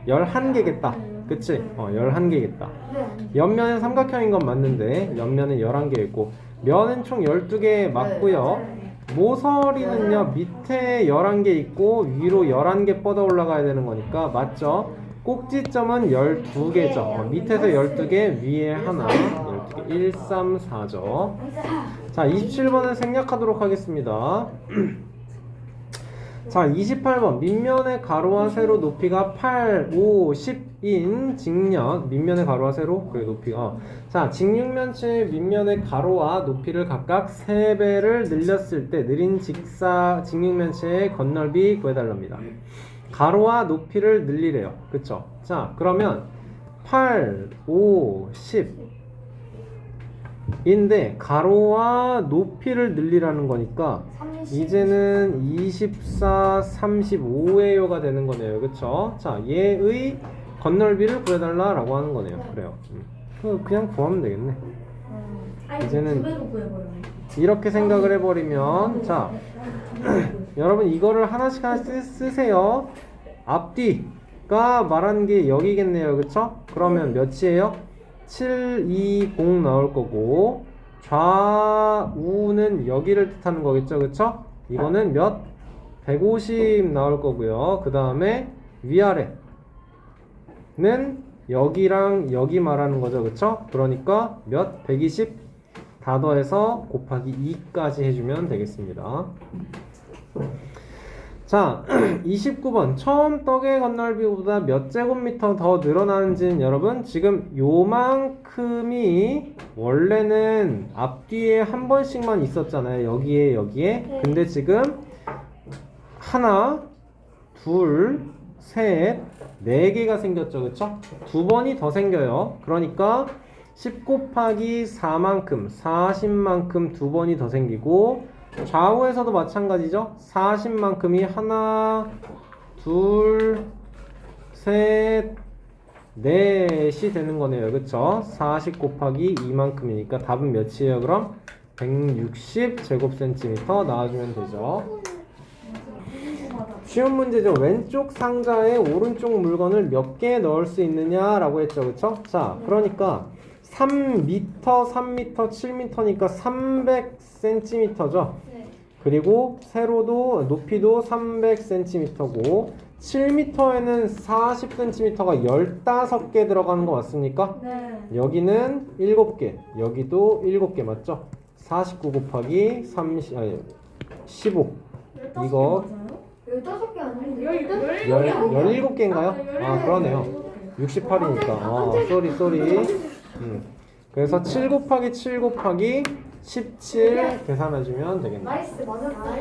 11개겠다. 그치? 11개겠다. 옆면은 삼각형인 건 맞는데, 옆면은 11개 있고, 면은 총 12개 맞고요. 모서리는요, 밑에 11개 있고, 위로 11개 뻗어 올라가야 되는 거니까, 맞죠? 꼭지점은 12개죠. 밑에서 12개, 위에 하나, 12개. 1, 3, 4죠. 자, 27번은 생략하도록 하겠습니다. 자, 28번. 밑면의 가로와 세로 높이가 8, 5, 10인 직면. 밑면의 가로와 세로, 그래, 높이가. 자, 직육면체의 밑면의 가로와 높이를 각각 3배를 늘렸을 때 느린 직육면체의 건널비 구해달랍니다. 가로와 높이를 늘리래요. 그쵸? 자, 그러면 8, 5, 10 인데 가로와 높이를 늘리라는 거니까 이제는 24, 35예요가 되는 거네요. 그쵸? 자, 얘의 건널비를 구해달라라고 하는 거네요. 그래요. 그냥 구하면 되겠네. 이제는 이렇게 생각을 해버리면, 자, 여러분 이거를 하나씩 쓰세요. 앞뒤가 말하는 게 여기겠네요. 그쵸? 그러면 몇이에요? 7, 2, 0 나올 거고, 좌우는 여기를 뜻하는 거겠죠. 그쵸? 이거는 몇? 150 나올 거고요. 그 다음에 위아래는 여기랑 여기 말하는 거죠. 그쵸? 그러니까 몇? 120 다 더해서 곱하기 2까지 해주면 되겠습니다. 자, 29번. 처음 떡의 건널비보다 몇 제곱미터 더 늘어나는지는 여러분, 지금 요만큼이 원래는 앞뒤에 한 번씩만 있었잖아요. 여기에. 근데 지금 하나, 둘, 셋, 4개가 생겼죠. 그쵸? 2번이 더 생겨요. 그러니까 10 곱하기 4만큼, 40만큼 2번이 더 생기고, 좌우에서도 마찬가지죠. 40만큼이 하나, 둘, 셋, 넷이 되는 거네요. 그쵸? 40 곱하기 2만큼이니까 답은 몇이에요? 그럼 160제곱센티미터 나와주면 되죠. 쉬운 문제죠. 왼쪽 상자에 오른쪽 물건을 몇 개 넣을 수 있느냐라고 했죠. 그쵸? 자, 그러니까 3m, 3m, 7m니까 300cm죠. 네. 그리고 세로도 높이도 300cm고 7m에는 40cm가 15개 들어가는 거 맞습니까? 네. 여기는 7개, 여기도 7개 맞죠? 49 곱하기 15 이거 15개 아닌데? 17개인가요? 아 그러네요. 68이니까 쏘리 그래서 7 곱하기 7 곱하기 17 계산해주면 되겠네요. 나이스 맞았다.